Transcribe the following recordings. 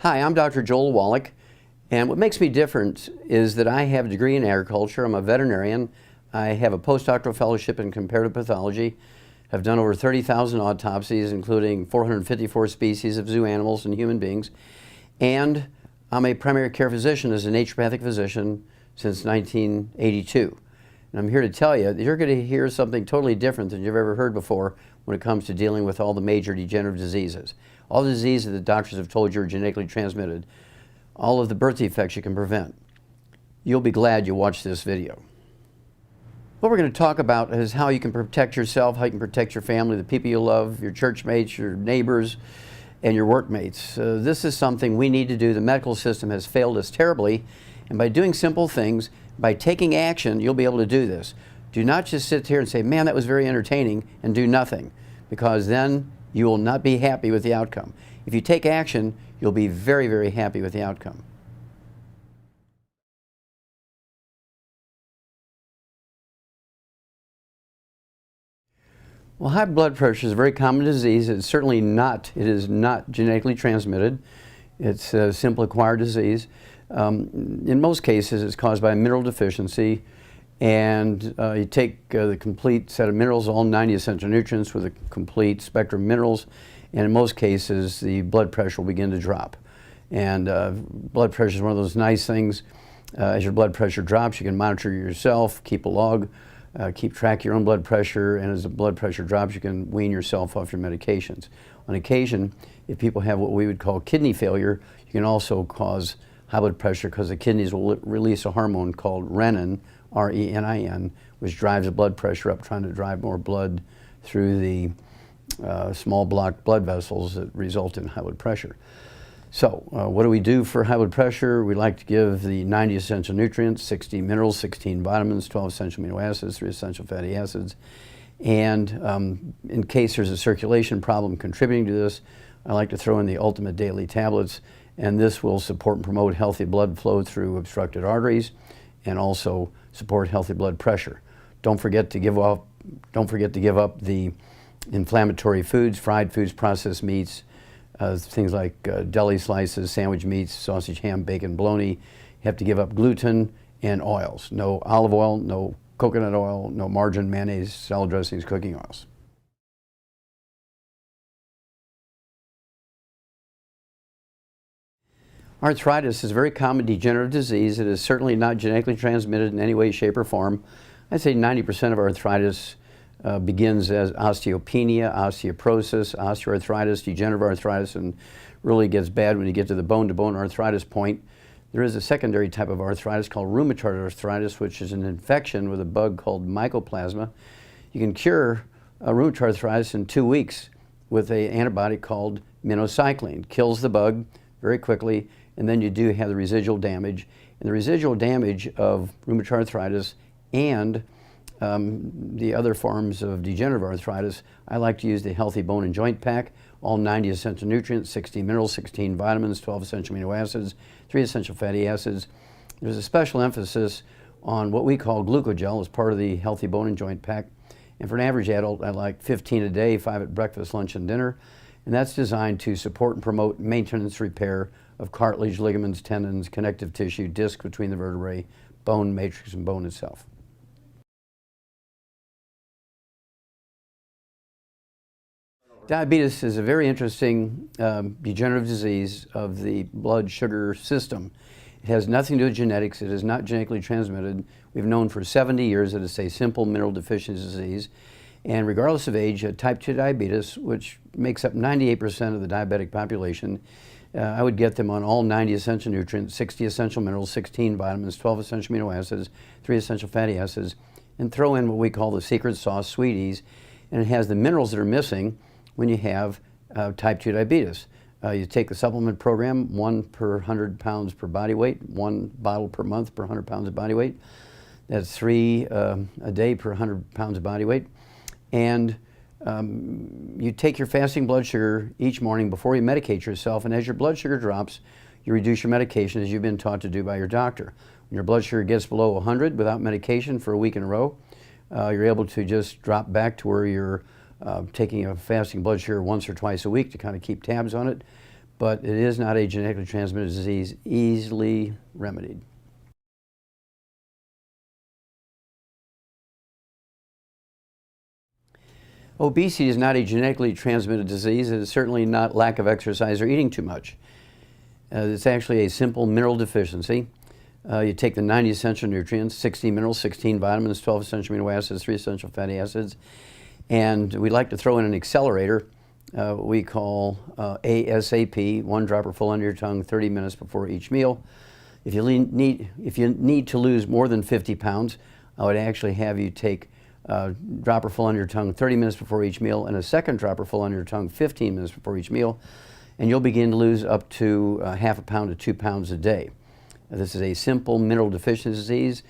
Hi, I'm Dr. Joel Wallach, and what makes me different is that I have a degree in agriculture. I'm a veterinarian. I have a postdoctoral fellowship in comparative pathology. I've done over 30,000 autopsies, including 454 species of zoo animals and human beings. And I'm a primary care physician as a naturopathic physician since 1982. And I'm here to tell you that you're going to hear something totally different than you've ever heard before when it comes to dealing with all the major degenerative diseases. All the diseases that doctors have told you are genetically transmitted, all of the birth defects you can prevent. You'll be glad you watched this video. What we're going to talk about is how you can protect yourself, how you can protect your family, the people you love, your church mates, your neighbors, and your workmates. This is something we need to do. The medical system has failed us terribly, and by doing simple things, by taking action, you'll be able to do this. Do not just sit here and say, man, that was very entertaining, and do nothing, because then you will not be happy with the outcome. If you take action, you'll be very, very happy with the outcome. Well, high blood pressure is a very common disease. It is not genetically transmitted. It's a simple acquired disease. In most cases, it's caused by a mineral deficiency, and you take the complete set of minerals, all 90 essential nutrients with a complete spectrum of minerals, and in most cases, the blood pressure will begin to drop. And blood pressure is one of those nice things. As your blood pressure drops, you can monitor yourself, keep a log, keep track of your own blood pressure, and as the blood pressure drops, you can wean yourself off your medications. On occasion, if people have what we would call kidney failure, you can also cause high blood pressure because the kidneys will release a hormone called renin, R-E-N-I-N, which drives the blood pressure up, trying to drive more blood through the small blocked blood vessels that result in high blood pressure. So what do we do for high blood pressure? We like to give the 90 essential nutrients, 60 minerals, 16 vitamins, 12 essential amino acids, 3 essential fatty acids. And in case there's a circulation problem contributing to this, I like to throw in the ultimate daily tablets, and this will support and promote healthy blood flow through obstructed arteries and also support healthy blood pressure. Don't forget to give up the inflammatory foods, fried foods, processed meats, things like deli slices, sandwich meats, sausage, ham, bacon, bologna. You have to give up gluten and oils. No olive oil, no coconut oil, no margarine, mayonnaise, salad dressings, cooking oils. Arthritis is a very common degenerative disease. It is certainly not genetically transmitted in any way, shape, or form. I'd say 90% of arthritis begins as osteopenia, osteoporosis, osteoarthritis, degenerative arthritis, and really gets bad when you get to the bone-to-bone arthritis point. There is a secondary type of arthritis called rheumatoid arthritis, which is an infection with a bug called mycoplasma. You can cure rheumatoid arthritis in 2 weeks with an antibiotic called minocycline. Kills the bug very quickly, and then you do have the residual damage. And the residual damage of rheumatoid arthritis and the other forms of degenerative arthritis, I like to use the Healthy Bone and Joint Pack, all 90 essential nutrients, 16 minerals, 16 vitamins, 12 essential amino acids, 3 essential fatty acids. There's a special emphasis on what we call glucogel as part of the Healthy Bone and Joint Pack. And for an average adult, I like 15 a day, 5 at breakfast, lunch, and dinner. And that's designed to support and promote maintenance repair of cartilage, ligaments, tendons, connective tissue, disc between the vertebrae, bone matrix, and bone itself. Diabetes is a very interesting degenerative disease of the blood sugar system. It has nothing to do with genetics. It is not genetically transmitted. We've known for 70 years that it's a simple mineral deficiency disease. And regardless of age, type 2 diabetes, which makes up 98% of the diabetic population, I would get them on all 90 essential nutrients, 60 essential minerals, 16 vitamins, 12 essential amino acids, 3 essential fatty acids, and throw in what we call the secret sauce, sweeties, and it has the minerals that are missing when you have type 2 diabetes. You take the supplement program, 1 per 100 pounds per body weight, 1 bottle per month per 100 pounds of body weight. That's 3 a day per 100 pounds of body weight. And you take your fasting blood sugar each morning before you medicate yourself, and as your blood sugar drops, you reduce your medication as you've been taught to do by your doctor. When your blood sugar gets below 100 without medication for a week in a row, you're able to just drop back to where you're taking a fasting blood sugar once or twice a week to kind of keep tabs on it. but it is not a genetically transmitted disease, easily remedied. Obesity is not a genetically transmitted disease. It is certainly not lack of exercise or eating too much. It's actually a simple mineral deficiency. You take the 90 essential nutrients, 60 minerals, 16 vitamins, 12 essential amino acids, 3 essential fatty acids, and we like to throw in an accelerator we call ASAP, 1 dropper full under your tongue 30 minutes before each meal. If you need to lose more than 50 pounds, I would actually have you take dropper full under your tongue 30 minutes before each meal, and a second dropper full under your tongue 15 minutes before each meal, and you'll begin to lose up to half a pound to 2 pounds a day. This is a simple mineral deficiency disease,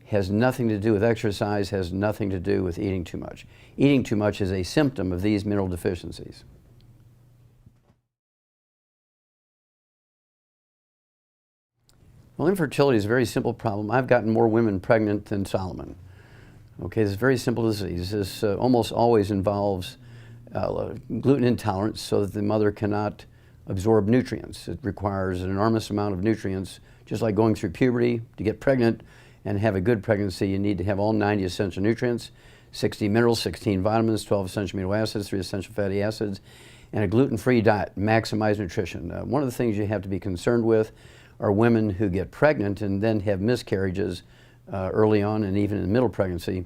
has nothing to do with exercise, has nothing to do with eating too much. Eating too much is a symptom of these mineral deficiencies. Well, infertility is a very simple problem. I've gotten more women pregnant than Solomon. Okay, this is a very simple disease. This almost always involves gluten intolerance, so that the mother cannot absorb nutrients. It requires an enormous amount of nutrients, just like going through puberty. To get pregnant and have a good pregnancy, you need to have all 90 essential nutrients, 60 minerals, 16 vitamins, 12 essential amino acids, 3 essential fatty acids, and a gluten-free diet, maximize nutrition. One of the things you have to be concerned with are women who get pregnant and then have miscarriages early on and even in middle pregnancy.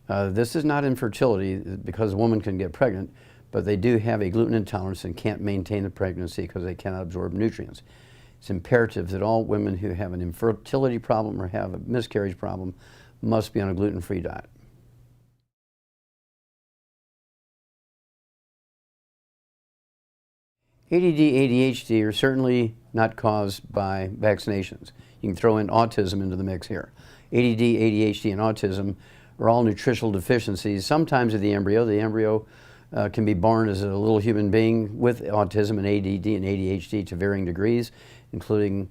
This is not infertility because a woman can get pregnant, but they do have a gluten intolerance and can't maintain the pregnancy because they cannot absorb nutrients. It's imperative that all women who have an infertility problem or have a miscarriage problem must be on a gluten-free diet. ADD, ADHD are certainly not caused by vaccinations. You can throw in autism into the mix here. ADD, ADHD, and autism are all nutritional deficiencies, sometimes of the embryo. The embryo can be born as a little human being with autism and ADD and ADHD to varying degrees, including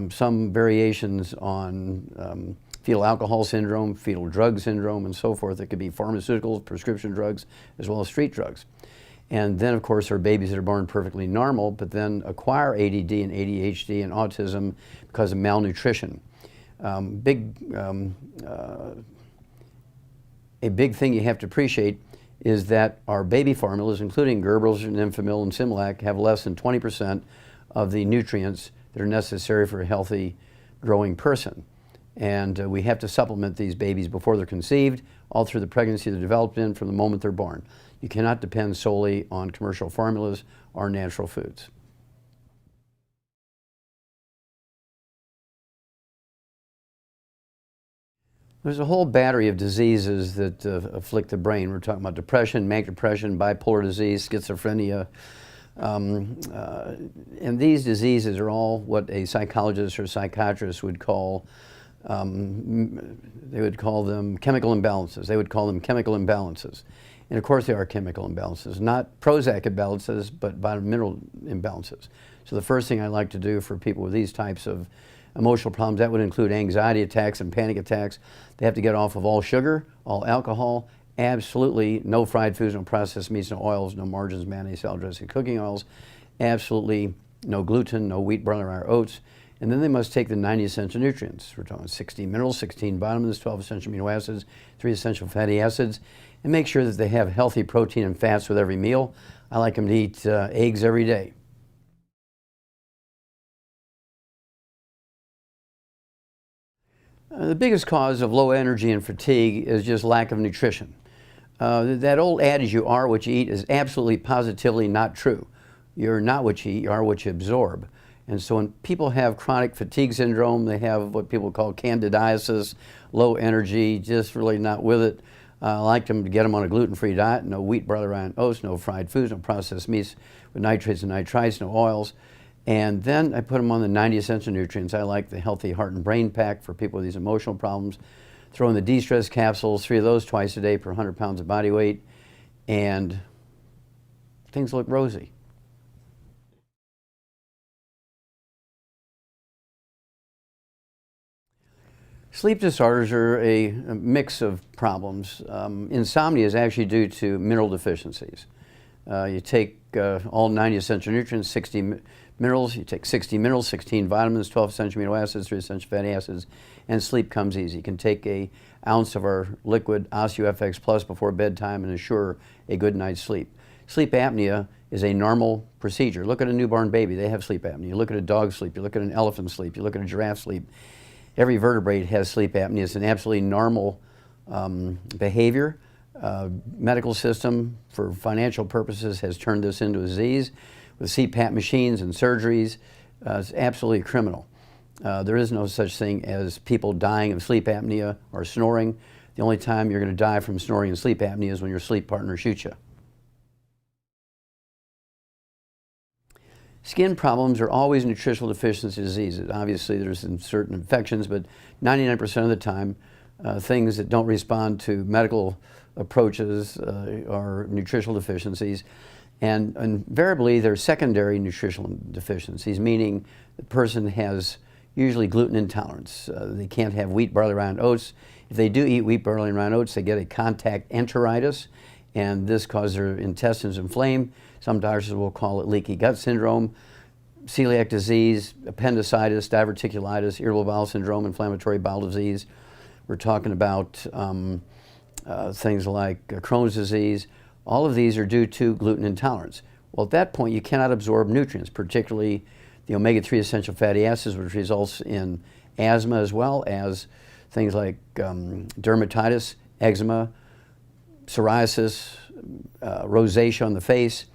some variations on fetal alcohol syndrome, fetal drug syndrome, and so forth. It could be pharmaceuticals, prescription drugs, as well as street drugs. And then, of course, there are babies that are born perfectly normal, but then acquire ADD and ADHD and autism because of malnutrition. A big thing you have to appreciate is that our baby formulas, including Gerber's and Enfamil and Similac, have less than 20% of the nutrients that are necessary for a healthy growing person. And we have to supplement these babies before they're conceived, all through the pregnancy they're developed in, from the moment they're born. You cannot depend solely on commercial formulas or natural foods. There's a whole battery of diseases that afflict the brain. We're talking about depression, manic depression, bipolar disease, schizophrenia. And these diseases are all what a psychologist or psychiatrist would call, they would call them chemical imbalances. They would call them chemical imbalances. And of course they are chemical imbalances, not Prozac imbalances, but vitamin-mineral imbalances. So the first thing I like to do for people with these types of emotional problems, that would include anxiety attacks and panic attacks. They have to get off of all sugar, all alcohol, absolutely no fried foods, no processed meats, no oils, no margarines, mayonnaise, salad dressing, cooking oils, absolutely no gluten, no wheat, barley, rye, or oats. And then they must take the 90 essential nutrients. We're talking 16 minerals, 16 vitamins, 12 essential amino acids, 3 essential fatty acids, and make sure that they have healthy protein and fats with every meal. I like them to eat eggs every day. The biggest cause of low energy and fatigue is just lack of nutrition. That old adage, you are what you eat, is absolutely positively not true. You're not what you eat, you are what you absorb. And so when people have chronic fatigue syndrome, they have what people call candidiasis, low energy, just really not with it. I like them to get them on a gluten-free diet, no wheat, barley, rye, and oats, no fried foods, no processed meats with nitrates and nitrites, no oils. And then I put them on the 90 essential nutrients. I like the Healthy Heart and Brain Pack for people with these emotional problems. Throw in the de-stress capsules, 3 of those twice a day per 100 pounds of body weight, and things look rosy. Sleep disorders are a mix of problems. Insomnia is actually due to mineral deficiencies. You take all 90 essential nutrients, 60 minerals, you take 60 minerals, 16 vitamins, 12 essential amino acids, 3 essential fatty acids, and sleep comes easy. You can take an ounce of our liquid OsteoFX Plus before bedtime and ensure a good night's sleep. Sleep apnea is a normal procedure. Look at a newborn baby, they have sleep apnea. You look at a dog's sleep, you look at an elephant's sleep, you look at a giraffe's sleep. Every vertebrate has sleep apnea. It's an absolutely normal behavior. Medical system, for financial purposes, has turned this into a disease with CPAP machines and surgeries. It's absolutely criminal. There is no such thing as people dying of sleep apnea or snoring. The only time you're going to die from snoring and sleep apnea is when your sleep partner shoots you. Skin problems are always nutritional deficiency diseases. Obviously, there's certain infections, but 99% of the time, things that don't respond to medical approaches are nutritional deficiencies. And invariably, they're secondary nutritional deficiencies, meaning the person has usually gluten intolerance. They can't have wheat, barley, rye, and oats. If they do eat wheat, barley, and rye, and oats, they get a contact enteritis, and this causes their intestines inflame. Some doctors will call it leaky gut syndrome, celiac disease, appendicitis, diverticulitis, irritable bowel syndrome, inflammatory bowel disease. We're talking about things like Crohn's disease. All of these are due to gluten intolerance. Well, at that point, you cannot absorb nutrients, particularly the omega-3 essential fatty acids, which results in asthma, as well as things like dermatitis, eczema, psoriasis, rosacea on the face,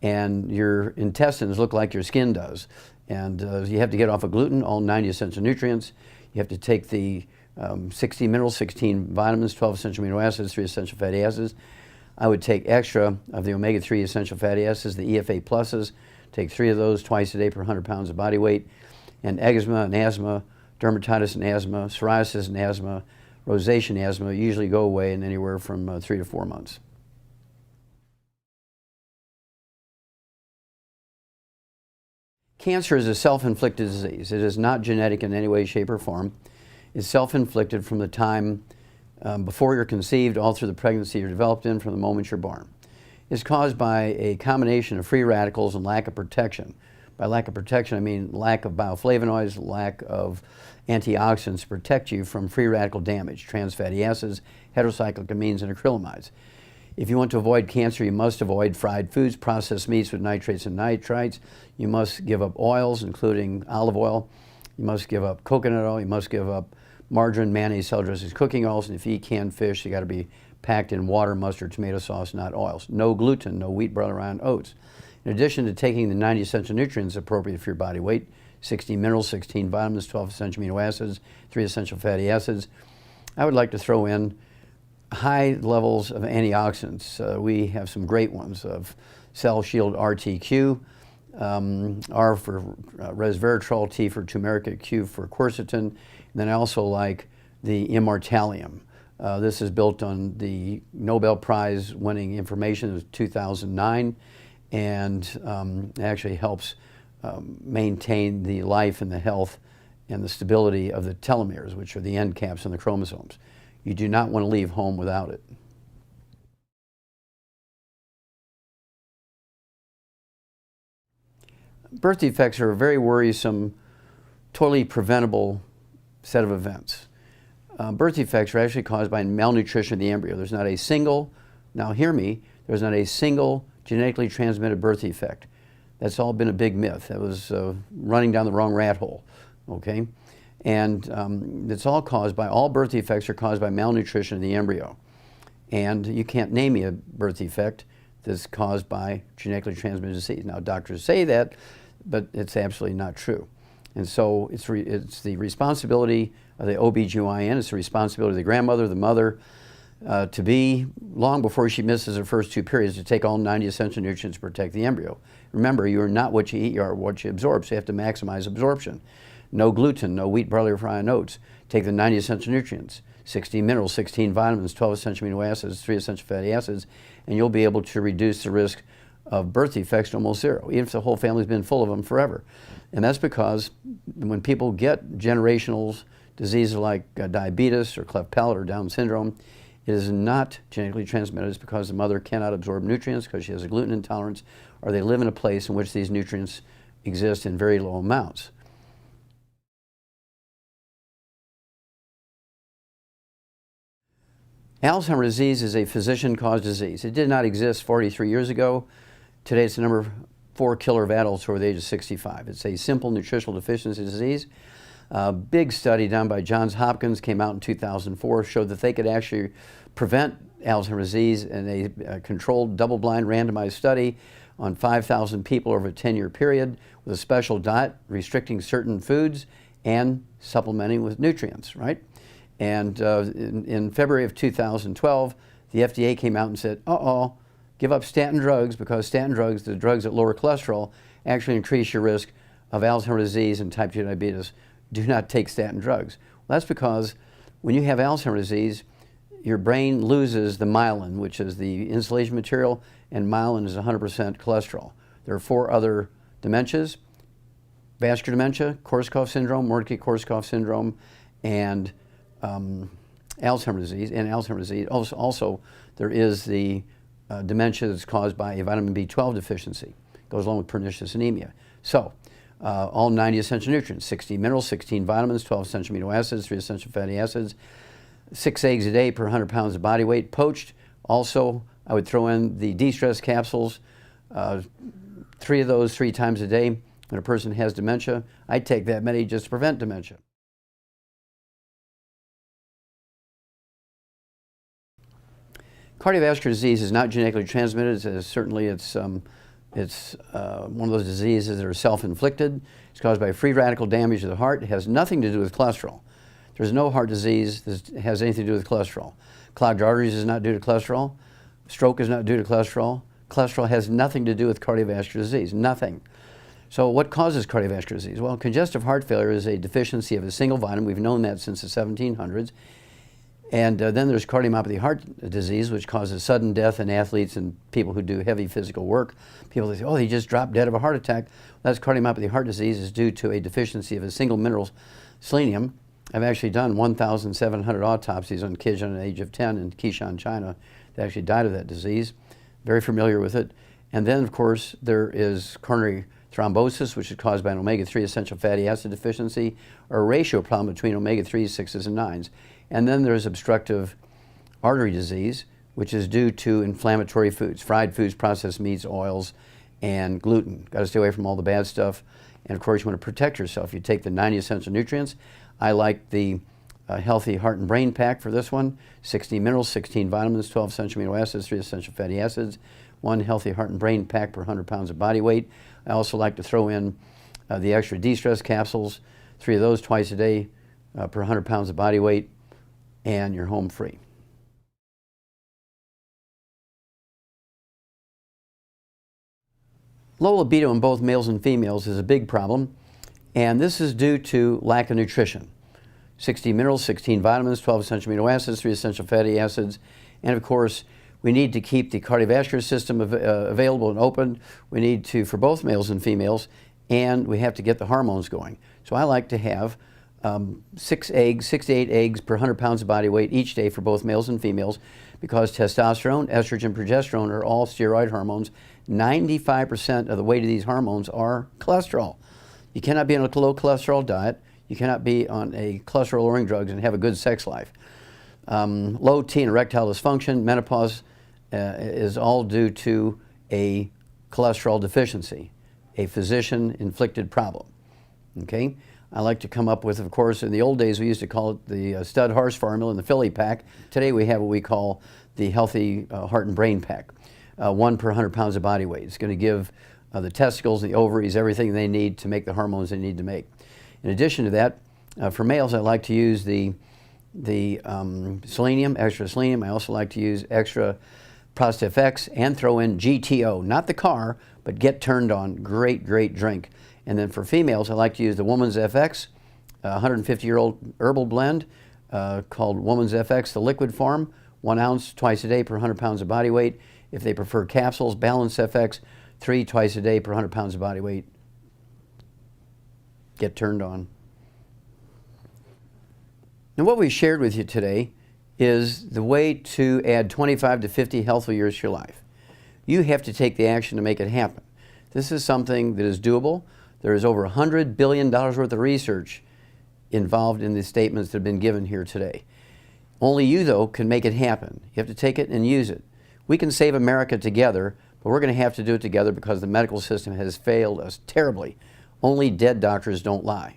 and your intestines look like your skin does. And you have to get off of gluten, all 90 essential nutrients. You have to take the 60 minerals, 16 vitamins, 12 essential amino acids, 3 essential fatty acids. I would take extra of the omega-3 essential fatty acids, the EFA pluses, take 3 of those twice a day per 100 pounds of body weight. And eczema and asthma, dermatitis and asthma, psoriasis and asthma, rosacea and asthma usually go away in anywhere from 3 to 4 months. Cancer is a self-inflicted disease. It is not genetic in any way, shape, or form. It's self-inflicted from the time before you're conceived, all through the pregnancy you're developed in, from the moment you're born. It's caused by a combination of free radicals and lack of protection. By lack of protection, I mean lack of bioflavonoids, lack of antioxidants to protect you from free radical damage, trans fatty acids, heterocyclic amines, and acrylamides. If you want to avoid cancer, you must avoid fried foods, processed meats with nitrates and nitrites. You must give up oils, including olive oil. You must give up coconut oil. You must give up margarine, mayonnaise, salad dressings, cooking oils. And if you eat canned fish, you got to be packed in water, mustard, tomato sauce, not oils. No gluten, no wheat, barley, rye, and oats. In addition to taking the 90 essential nutrients appropriate for your body weight, 16 minerals, 16 vitamins, 12 essential amino acids, 3 essential fatty acids, I would like to throw in high levels of antioxidants. We have some great ones of Cell Shield RTQ, R for resveratrol, T for turmeric, Q for quercetin. And then I also like the Immortalium. This is built on the Nobel Prize winning information of 2009, and it actually helps maintain the life and the health and the stability of the telomeres, which are the end caps on the chromosomes. You do not want to leave home without it. Birth defects are a very worrisome, totally preventable set of events. Birth defects are actually caused by malnutrition of the embryo. There's not a single, now hear me, there's not a single genetically transmitted birth defect. That's all been a big myth. That was running down the wrong rat hole, okay? And it's all caused by, all birth defects are caused by malnutrition of the embryo. And you can't name me a birth defect that's caused by genetically transmitted disease. Now, doctors say that, but it's absolutely not true. And so it's the responsibility of the OBGYN, it's the responsibility of the grandmother, the mother, to be, long before she misses her first 2 periods, to take all 90 essential nutrients to protect the embryo. Remember, you are not what you eat, you are what you absorb, so you have to maximize absorption. No gluten, no wheat, barley, rye, and oats. Take the 90 essential nutrients, 16 minerals, 16 vitamins, 12 essential amino acids, 3 essential fatty acids, and you'll be able to reduce the risk of birth defects to almost zero, even if the whole family's been full of them forever. And that's because when people get generational diseases like diabetes or cleft palate or Down syndrome, It is not genetically transmitted. It's because the mother cannot absorb nutrients because she has a gluten intolerance, or they live in a place in which these nutrients exist in very low amounts. Alzheimer's disease is a physician-caused disease. It did not exist 43 years ago. Today it's the number 4 killer of adults over the age of 65. It's a simple nutritional deficiency disease. A big study done by Johns Hopkins came out in 2004, showed that they could actually prevent Alzheimer's disease in a controlled, double-blind, randomized study on 5,000 people over a 10-year period with a special diet, restricting certain foods and supplementing with nutrients, right? And in February of 2012, the FDA came out and said, give up statin drugs, because statin drugs, the drugs that lower cholesterol, actually increase your risk of Alzheimer's disease and type 2 diabetes. Do not take statin drugs. Well, that's because when you have Alzheimer's disease, your brain loses the myelin, which is the insulation material, and myelin is 100% cholesterol. There are 4 other dementias: vascular dementia, Korsakoff syndrome, Wernicke-Korsakoff syndrome, and Alzheimer's disease. And Alzheimer's disease, also there is the dementia that's caused by a vitamin B12 deficiency. It goes along with pernicious anemia. So, all 90 essential nutrients: 16 minerals, 16 vitamins, 12 essential amino acids, 3 essential fatty acids, 6 eggs a day per 100 pounds of body weight, poached. Also, I would throw in the de-stress capsules, 3 of those 3 times a day. When a person has dementia, I take that many just to prevent dementia. Cardiovascular disease is not genetically transmitted. Certainly it's one of those diseases that are self-inflicted. It's caused by free radical damage to the heart. It has nothing to do with cholesterol. There's no heart disease that has anything to do with cholesterol. Clogged arteries is not due to cholesterol. Stroke is not due to cholesterol. Cholesterol has nothing to do with cardiovascular disease, nothing. So what causes cardiovascular disease? Well, congestive heart failure is a deficiency of a single vitamin. We've known that since the 1700s. And then there's cardiomyopathy heart disease, which causes sudden death in athletes and people who do heavy physical work. People that say, oh, he just dropped dead of a heart attack. Well, that's cardiomyopathy heart disease is due to a deficiency of a single mineral, selenium. I've actually done 1,700 autopsies on kids under the age of 10 in Qishan, China, that actually died of that disease. Very familiar with it. And then, of course, there is coronary thrombosis, which is caused by an omega-3 essential fatty acid deficiency, or a ratio problem between omega-3s, 6s, and 9s. And then there's obstructive artery disease, which is due to inflammatory foods, fried foods, processed meats, oils, and gluten. Got to stay away from all the bad stuff. And of course, you want to protect yourself. You take the 90 essential nutrients. I like the Healthy Heart and Brain Pack for this one: 16 minerals, 16 vitamins, 12 essential amino acids, 3 essential fatty acids, 1 Healthy Heart and Brain Pack per 100 pounds of body weight. I also like to throw in the extra de-stress capsules, 3 of those twice a day per 100 pounds of body weight, and you're home free. Low libido in both males and females is a big problem, and this is due to lack of nutrition. 16 minerals, 16 vitamins, 12 essential amino acids, 3 essential fatty acids, and of course, we need to keep the cardiovascular system available and open. We need to, for both males and females, and we have to get the hormones going. So I like to have 6 to 8 eggs per 100 pounds of body weight each day for both males and females, because testosterone, estrogen, progesterone are all steroid hormones. 95% of the weight of these hormones are cholesterol. You cannot be on a low cholesterol diet. You cannot be on a cholesterol-lowering drugs and have a good sex life. Low T and erectile dysfunction, menopause is all due to a cholesterol deficiency, a physician-inflicted problem. Okay? I like to come up with, of course, in the old days we used to call it the stud horse formula and the filly pack. Today we have what we call the Healthy Heart and Brain Pack, 1 per 100 pounds of body weight. It's going to give the testicles, the ovaries, everything they need to make the hormones they need to make. In addition to that, for males, I like to use the selenium, extra selenium. I also like to use extra Prost FX and throw in GTO, not the car, but Get Turned On. Great, great drink. And then for females, I like to use the Woman's FX, a 150-year-old herbal blend called Woman's FX, the liquid form, 1 ounce twice a day per 100 pounds of body weight. If they prefer capsules, Balance FX, 3 twice a day per 100 pounds of body weight. Get turned on. Now what we shared with you today is the way to add 25 to 50 healthy years to your life. You have to take the action to make it happen. This is something that is doable. There is over $100 billion worth of research involved in the statements that have been given here today. Only you, though, can make it happen. You have to take it and use it. We can save America together, but we're going to have to do it together because the medical system has failed us terribly. Only dead doctors don't lie.